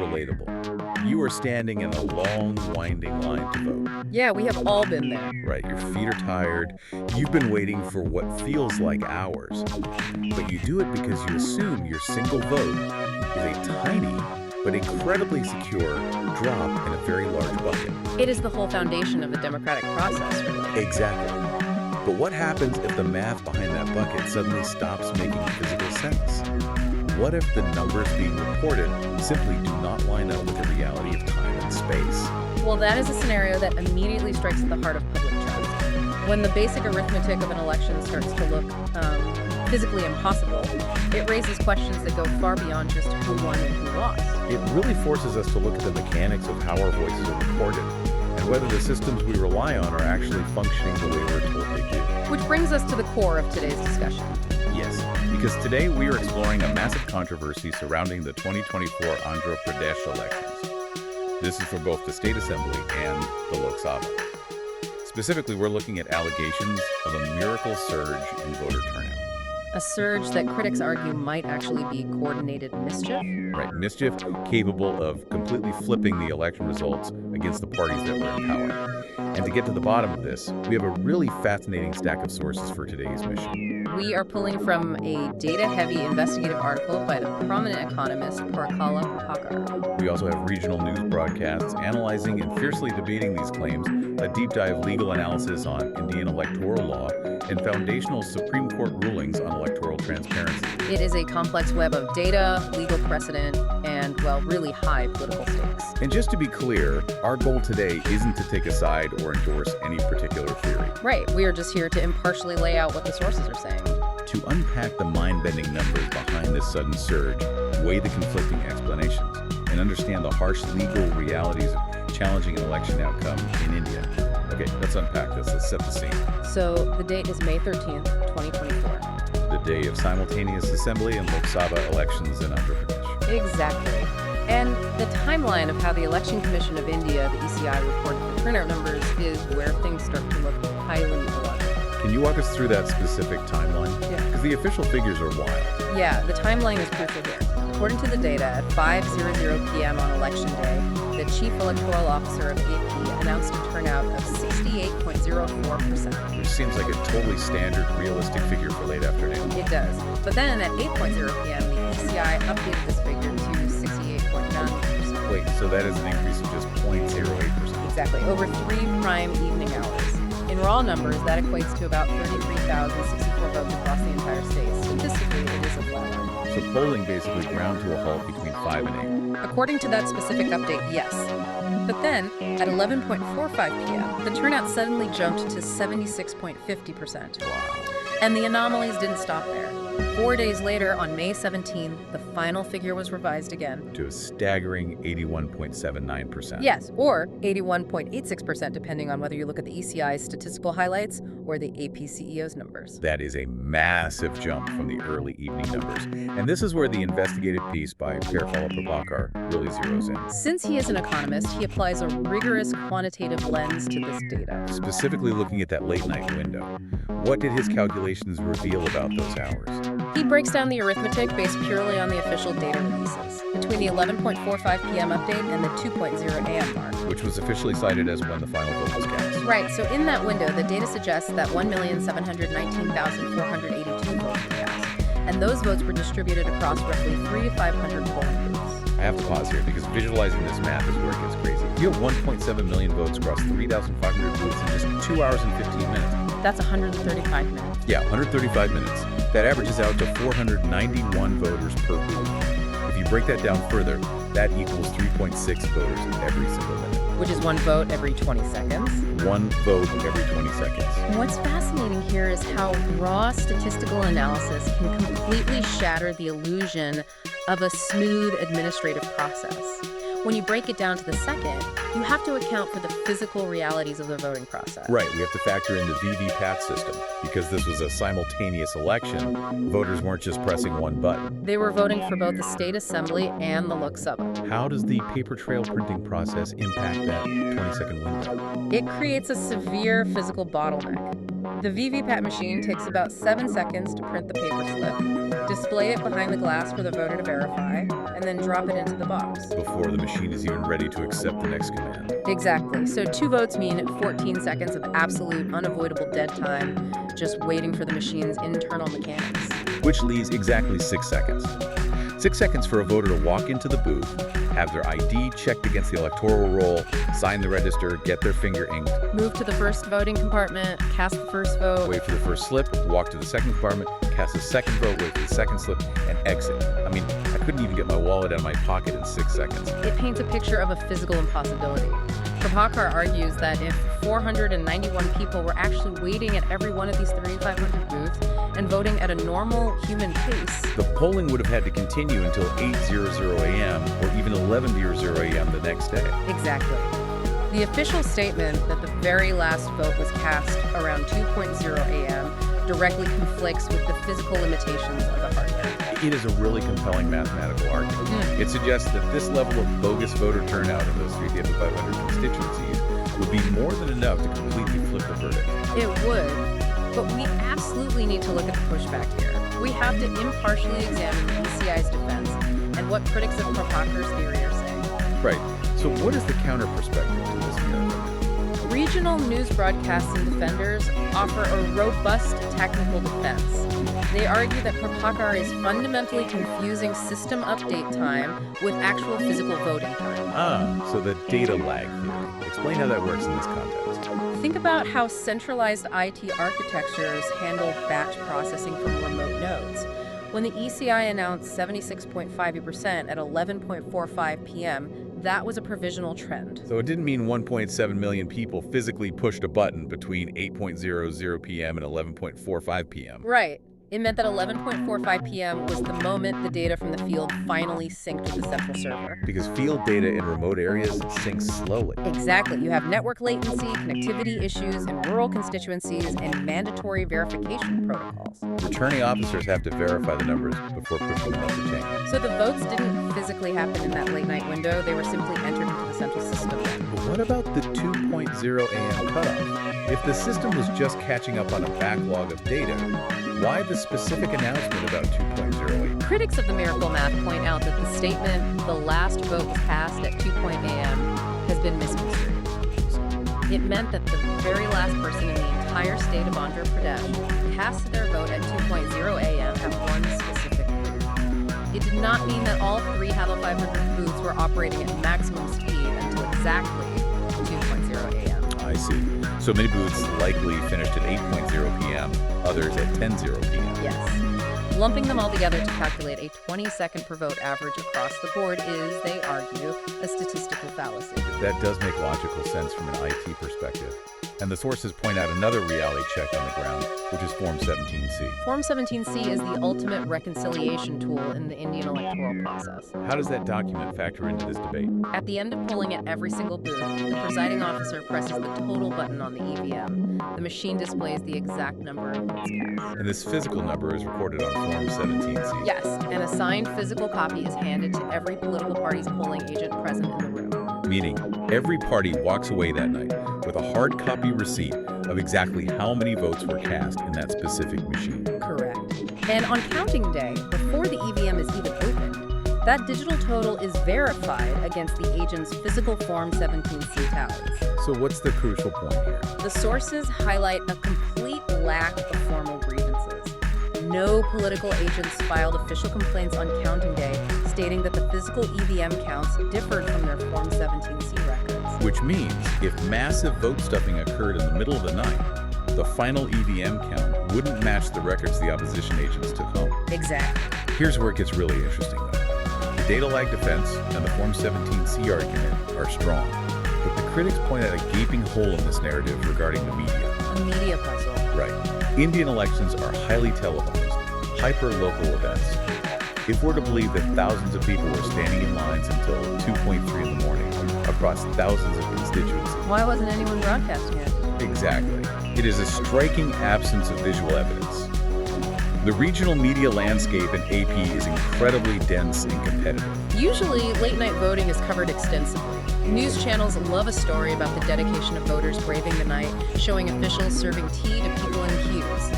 relatable. You are standing in a long, winding line to vote. Yeah, we have all been there. Right, your feet are tired. You've been waiting for what feels like hours. But you do it because you assume your single vote is a tiny but incredibly secure drop in a very large bucket. It is the whole foundation of the democratic process, really. Exactly. But what happens if the math behind that bucket suddenly stops making physical sense? What if the numbers being reported simply do not line up with the reality of time and space? Well, that is a scenario that immediately strikes at the heart of public trust. When the basic arithmetic of an election starts to look physically impossible, it raises questions that go far beyond just who won and who lost. It really forces us to look at the mechanics of how our voices are recorded and whether the systems we rely on are actually functioning the way we're told they do. Which brings us to the core of today's discussion. Yes, because today we are exploring a massive controversy surrounding the 2024 Andhra Pradesh elections. This is for both the State Assembly and the Lok Sabha. Specifically, we're looking at allegations of a miracle surge in voter turnout. A surge that critics argue might actually be coordinated mischief. Right, mischief capable of completely flipping the election results against the parties that were in power. And to get to the bottom of this, we have a really fascinating stack of sources for today's mission. We are pulling from a data-heavy investigative article by the prominent economist Parakala Prabhakar. We also have regional news broadcasts analyzing and fiercely debating these claims, a deep dive legal analysis on Indian electoral law, and foundational Supreme Court rulings on electoral transparency. It is a complex web of data, legal precedent, and, well, really high political stakes. And just to be clear, our goal today isn't to take a side or endorse any particular theory. Right, we are just here to impartially lay out what the sources are saying. To unpack the mind-bending numbers behind this sudden surge, weigh the conflicting explanations, and understand the harsh legal realities of challenging an election outcome in India. Okay, let's unpack this. Let's set the scene. So the date is May 13th, 2024. The day of simultaneous Assembly and Lok Sabha elections in Andhra Pradesh. Exactly. And the timeline of how the Election Commission of India, the ECI, reported the turnout numbers is where things start to look highly illogical. Can you walk us through that specific timeline? Yeah. Because the official figures are wild. Yeah, the timeline is crucial here. According to the data, at 5:00 p.m. on Election Day, the Chief Electoral Officer of AP announced a turnout of 68.04%. Which seems like a totally standard, realistic figure for late afternoon. It does. But then at 8:00 p.m., the ECI updated this figure to 68.9%. Wait, so that is an increase of just 0.08%. Exactly, over 3 prime evening hours. In raw numbers, that equates to about 33,064 votes across the entire state. Statistically, it is a flat line. So polling basically ground to a halt between 5 and 8. According to that specific update, yes. But then, at 11:45 p.m., the turnout suddenly jumped to 76.50%. Wow. And the anomalies didn't stop there. 4 days later, on May 17th, the final figure was revised again. To a staggering 81.79%. Yes, or 81.86%, depending on whether you look at the ECI's statistical highlights or the AP CEO's numbers. That is a massive jump from the early evening numbers. And this is where the investigative piece by Parakala Prabhakar really zeroes in. Since he is an economist, he applies a rigorous quantitative lens to this data. Specifically looking at that late night window. What did his calculations reveal about those hours? He breaks down the arithmetic based purely on the official data releases, between the 11:45 p.m. update and the 2:00 a.m. mark. Which was officially cited as when the final vote was cast. Right, so in that window, the data suggests that 1,719,482 votes were cast, and those votes were distributed across roughly 300 to 500 polling booths. I have to pause here because visualizing this math is where it gets crazy. You have 1.7 million votes across 3,500 booths in just 2 hours and 15 minutes. That's 135 minutes. Yeah, 135 minutes. That averages out to 491 voters per booth. If you break that down further, that equals 3.6 voters every single minute. Which is one vote every 20 seconds. One vote every 20 seconds. What's fascinating here is how raw statistical analysis can completely shatter the illusion of a smooth administrative process. When you break it down to the second, you have to account for the physical realities of the voting process. Right, we have to factor in the VVPAT system. Because this was a simultaneous election, voters weren't just pressing one button. They were voting for both the State Assembly and the Lok Sabha. How does the paper trail printing process impact that 20-second window? It creates a severe physical bottleneck. The VVPAT machine takes about 7 seconds to print the paper slip, display it behind the glass for the voter to verify, and then drop it into the box. Before the machine is even ready to accept the next command. Exactly. So 2 votes mean 14 seconds of absolute, unavoidable dead time, just waiting for the machine's internal mechanics. Which leaves exactly 6 seconds. 6 seconds for a voter to walk into the booth, have their ID checked against the electoral roll, sign the register, get their finger inked, Move to the first voting compartment, cast the first vote. wait for the first slip, walk to the second compartment, cast the second vote, wait for the second slip, and exit. I mean, I couldn't even get my wallet out of my pocket in 6 seconds. It paints a picture of a physical impossibility. Prabhakar argues that if 491 people were actually waiting at every one of these 3,500 booths and voting at a normal human pace, The polling would have had to continue until 8:00 a.m. or even 11:00 a.m. the next day. exactly. The official statement that the very last vote was cast around 2:00 a.m. directly conflicts with the physical limitations of the hardware. It is a really compelling mathematical argument. It suggests that this level of bogus voter turnout in those 3,500 constituencies would be more than enough to completely flip the verdict. It would, but we absolutely need to look at the pushback here. We have to impartially examine the ECI's defense and what critics of Prabhakar's theory are saying. Right. So what is the counter perspective to this narrative? Regional news broadcasts and defenders offer a robust technical defense. They argue that Prabhakar is fundamentally confusing system update time with actual physical voting time. So the data lag theory. Explain how that works in this context. Think about how centralized IT architectures handle batch processing from remote nodes. When the ECI announced 76.50% at 11:45 p.m., that was a provisional trend. So it didn't mean 1.7 million people physically pushed a button between 8:00 p.m. and 11:45 p.m. Right. It meant that 11:45 p.m. was the moment the data from the field finally synced to the central server. Because field data in remote areas syncs slowly. Exactly. You have network latency, connectivity issues in rural constituencies, and mandatory verification protocols. Returning officers have to verify the numbers before pushing them up the chain. So the votes didn't physically happen in that late night window. They were simply entered into the central system. But what about the 2:00 a.m. cutoff? If the system was just catching up on a backlog of data, why the specific announcement about 2:08? Critics of the miracle math point out that the statement, "the last vote was cast at 2:00 a.m., has been misconstrued. It meant that the very last person in the entire state of Andhra Pradesh cast their vote at 2:00 a.m. at one specific booth. It did not mean that all 3,500 booths were operating at maximum speed until exactly 2:00 a.m. I see. So many booths likely finished at 8:00 p.m., others at 10:00 p.m. Yes. Lumping them all together to calculate a 20-second per vote average across the board is, they argue, a statistical fallacy. That does make logical sense from an IT perspective. And the sources point out another reality check on the ground, which is Form 17C. Form 17C is the ultimate reconciliation tool in the Indian electoral process. How does that document factor into this debate? At the end of polling at every single booth, the presiding officer presses the total button on the EVM. The machine displays the exact number of votes cast. And this physical number is recorded on Form 17C. Yes, and a signed physical copy is handed to every political party's polling agent present in the room. Meaning, every party walks away that night with a hard copy receipt of exactly how many votes were cast in that specific machine. Correct. And on counting day, before the EVM is even opened, that digital total is verified against the agent's physical Form 17C tallies. So what's the crucial point here? The sources highlight a complete lack of formal grievances. No political agents filed official complaints on counting day stating that the physical EVM counts differed from their Form 17C records. Which means if massive vote stuffing occurred in the middle of the night, the final EVM count wouldn't match the records the opposition agents took home. Exactly. Here's where it gets really interesting, though. The data lag defense and the Form 17C argument are strong, but the critics point out a gaping hole in this narrative regarding the media. A media puzzle. Right. Indian elections are highly televised, hyper-local events. If we're to believe that thousands of people were standing in lines until 2:03 in the morning across thousands of constituencies. Why wasn't anyone broadcasting it? Exactly. It is a striking absence of visual evidence. The regional media landscape in AP is incredibly dense and competitive. Usually, late-night voting is covered extensively. News channels love a story about the dedication of voters braving the night, showing officials serving tea to people in queues.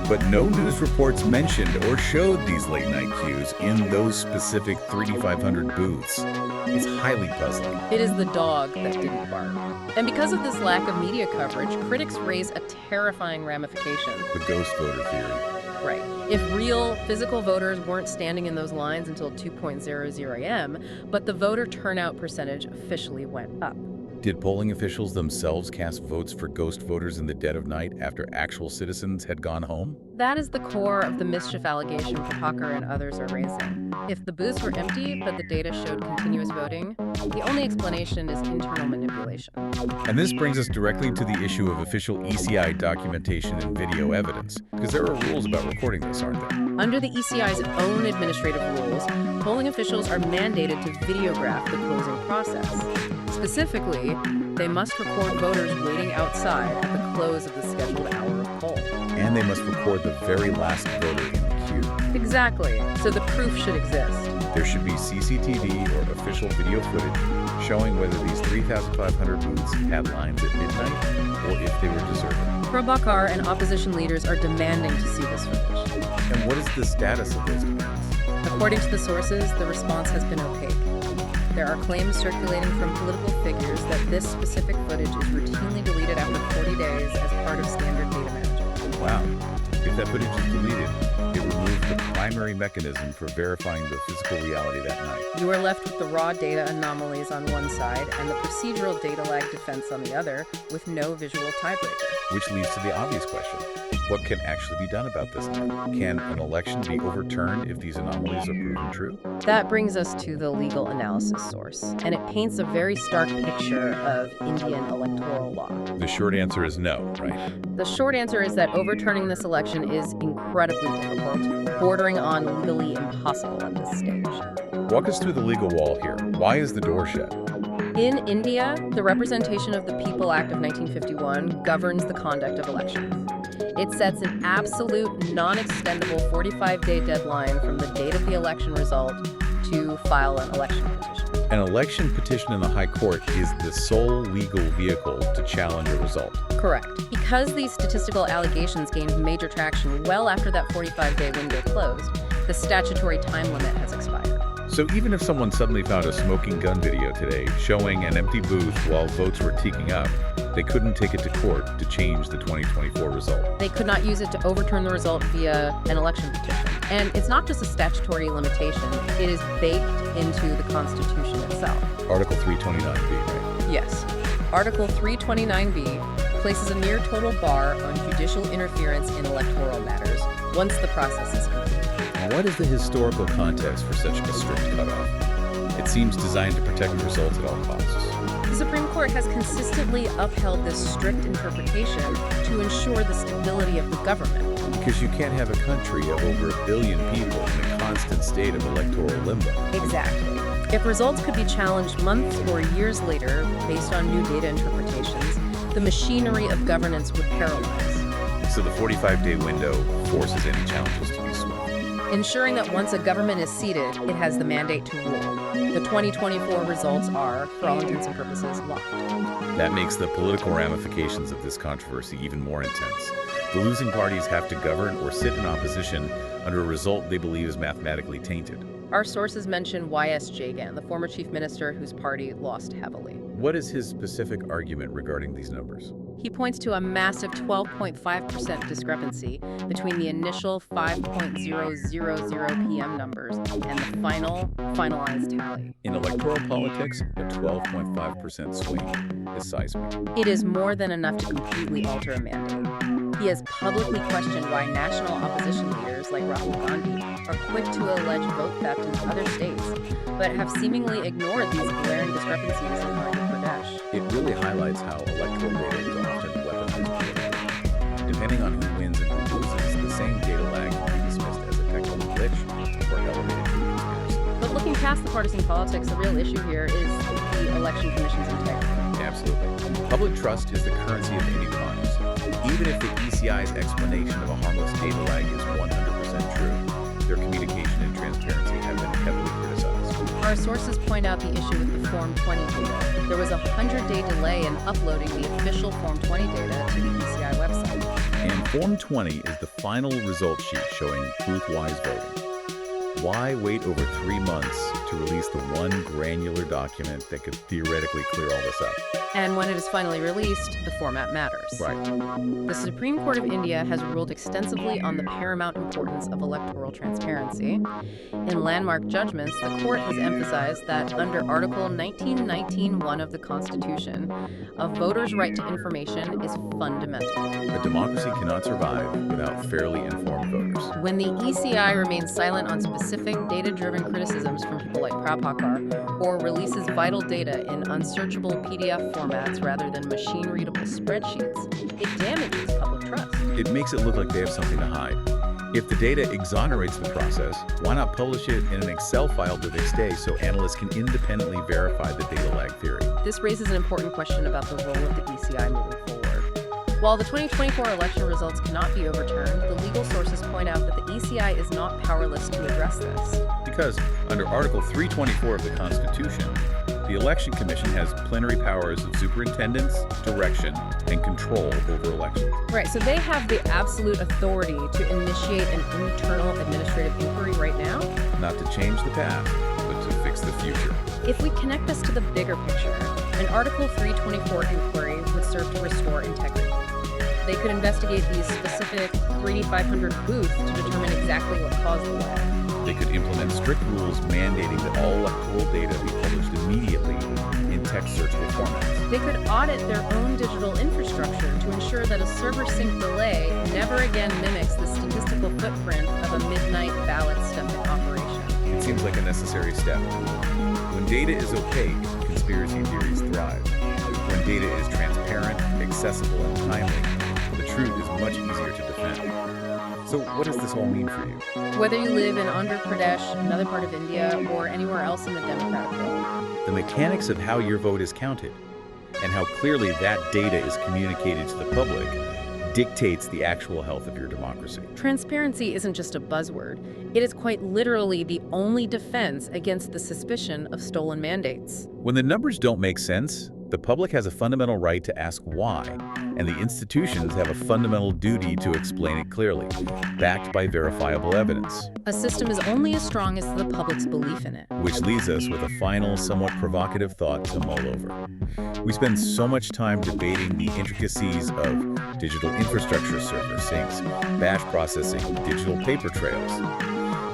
But no news reports mentioned or showed these late-night queues in those specific 3,500 booths. It's highly puzzling. It is the dog that didn't bark. And because of this lack of media coverage, critics raise a terrifying ramification. The ghost voter theory. Right. If real physical voters weren't standing in those lines until 2:00 a.m., but the voter turnout percentage officially went up. Did polling officials themselves cast votes for ghost voters in the dead of night after actual citizens had gone home? That is the core of the mischief allegation Prabhakar and others are raising. If the booths were empty, but the data showed continuous voting, the only explanation is internal manipulation. And this brings us directly to the issue of official ECI documentation and video evidence, because there are rules about recording this, aren't there? Under the ECI's own administrative rules, polling officials are mandated to videograph the closing process. Specifically, they must record voters waiting outside at the close of the scheduled hour of poll. And they must record the very last voter in the queue. Exactly. So the proof should exist. There should be CCTV or official video footage showing whether these 3,500 booths had lines at midnight or if they were deserted. Prabhakar and opposition leaders are demanding to see this footage. And what is the status of those demands? According to the sources, the response has been opaque. There are claims circulating from political figures that this specific footage is routinely deleted after 40 days as part of standard data management. Wow. If that footage is deleted, it removes the primary mechanism for verifying the physical reality that night. You are left with the raw data anomalies on one side and the procedural data lag defense on the other, with no visual tiebreaker. Which leads to the obvious question. What can actually be done about this now? Can an election be overturned if these anomalies are proven true? That brings us to the legal analysis source, and it paints a very stark picture of Indian electoral law. The short answer is no, right? The short answer is that overturning this election is incredibly difficult, bordering on legally impossible at this stage. Walk us through the legal wall here. Why is the door shut? In India, the Representation of the People Act of 1951 governs the conduct of elections. It sets an absolute, non-extendable 45-day deadline from the date of the election result to file an election petition. An election petition in the High Court is the sole legal vehicle to challenge a result. Correct. Because these statistical allegations gained major traction well after that 45-day window closed, the statutory time limit has expired. So even if someone suddenly found a smoking gun video today showing an empty booth while votes were ticking up, they couldn't take it to court to change the 2024 result. They could not use it to overturn the result via an election petition. And it's not just a statutory limitation, it is baked into the Constitution itself. Article 329B, right? Yes. Article 329B places a near total bar on judicial interference in electoral matters once the process is complete. What is the historical context for such a strict cutoff? It seems designed to protect the results at all costs. The Supreme Court has consistently upheld this strict interpretation to ensure the stability of the government. Because you can't have a country of over 1 billion people in a constant state of electoral limbo. Exactly. If results could be challenged months or years later based on new data interpretations, the machinery of governance would paralyze. So the 45-day window forces any challenges to be swift. Ensuring that once a government is seated, it has the mandate to rule. The 2024 results are, for all intents and purposes, locked. That makes the political ramifications of this controversy even more intense. The losing parties have to govern or sit in opposition under a result they believe is mathematically tainted. Our sources mention Y.S. Jagan, the former chief minister whose party lost heavily. What is his specific argument regarding these numbers? He points to a massive 12.5% discrepancy between the initial 5.000 p.m. numbers and the finalized tally. In electoral politics, a 12.5% swing is seismic. It is more than enough to completely alter a mandate. He has publicly questioned why national opposition leaders like Rahul Gandhi are quick to allege vote theft in other states, but have seemingly ignored these glaring discrepancies in Andhra Pradesh. It really highlights how electoral data is often weaponized politically. Depending on who wins and who loses, the same data lag can be dismissed as a technical glitch or elevated conspiracy. But looking past the partisan politics, the real issue here is the Election Commission's integrity. Absolutely. Public trust is the currency of any democracy. Even if the ECI's explanation of a harmless data lag is 100% true. Their communication and transparency have been heavily criticized. Our sources point out the issue with the Form 20 data. There was a 100-day delay in uploading the official Form 20 data to the ECI website. And Form 20 is the final result sheet showing booth-wise voting. Why wait over 3 months to release the one granular document that could theoretically clear all this up? And when it is finally released, the format matters. Right. The Supreme Court of India has ruled extensively on the paramount importance of electoral transparency. In landmark judgments, the court has emphasized that under Article 1919(1) of the Constitution, a voter's right to information is fundamental. A democracy cannot survive without fairly informed voters. When the ECI remains silent on specific data-driven criticisms from people like Prabhakar, or releases vital data in unsearchable PDF formats rather than machine-readable spreadsheets, it damages public trust. It makes it look like they have something to hide. If the data exonerates the process, why not publish it in an Excel file the next day so analysts can independently verify the data lag theory? This raises an important question about the role of the ECI moving forward. While the 2024 election results cannot be overturned, the legal sources point out that the ECI is not powerless to address this. Because under Article 324 of the Constitution, the Election Commission has plenary powers of superintendence, direction, and control over elections. Right, so they have the absolute authority to initiate an internal administrative inquiry right now? Not to change the past, but to fix the future. If we connect this to the bigger picture, an Article 324 inquiry would serve to restore integrity. They could investigate these specific 3,500 booths to determine exactly what caused the lag. They could implement strict rules mandating that all electoral data be published immediately in text searchable formats. They could audit their own digital infrastructure to ensure that a server sync delay never again mimics the statistical footprint of a midnight ballot stuffing operation. It seems like a necessary step. When data is opaque, conspiracy theories thrive. When data is transparent, accessible, and timely, the truth is much easier to defend. So what does this all mean for you? Whether you live in Andhra Pradesh, another part of India, or anywhere else in the democratic world, The mechanics of how your vote is counted and how clearly that data is communicated to the public dictates the actual health of your democracy. transparency isn't just a buzzword. It is quite literally the only defense against the suspicion of stolen mandates. When the numbers don't make sense, the public has a fundamental right to ask why, and the institutions have a fundamental duty to explain it clearly, backed by verifiable evidence. A system is only as strong as the public's belief in it. Which leaves us with a final, somewhat provocative thought to mull over. We spend so much time debating the intricacies of digital infrastructure server syncs, batch processing, digital paper trails.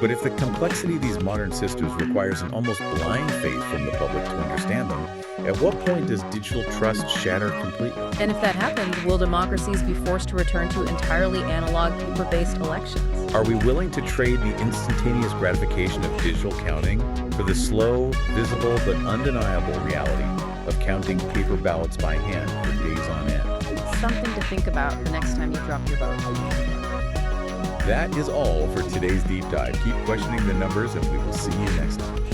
But if the complexity of these modern systems requires an almost blind faith from the public to understand them, at what point does digital trust shatter completely? And if that happens, will democracies be forced to return to entirely analog, paper-based elections? Are we willing to trade the instantaneous gratification of digital counting for the slow, visible, but undeniable reality of counting paper ballots by hand for days on end? Something to think about the next time you drop your vote. That is all for today's deep dive. Keep questioning the numbers, and we will see you next time.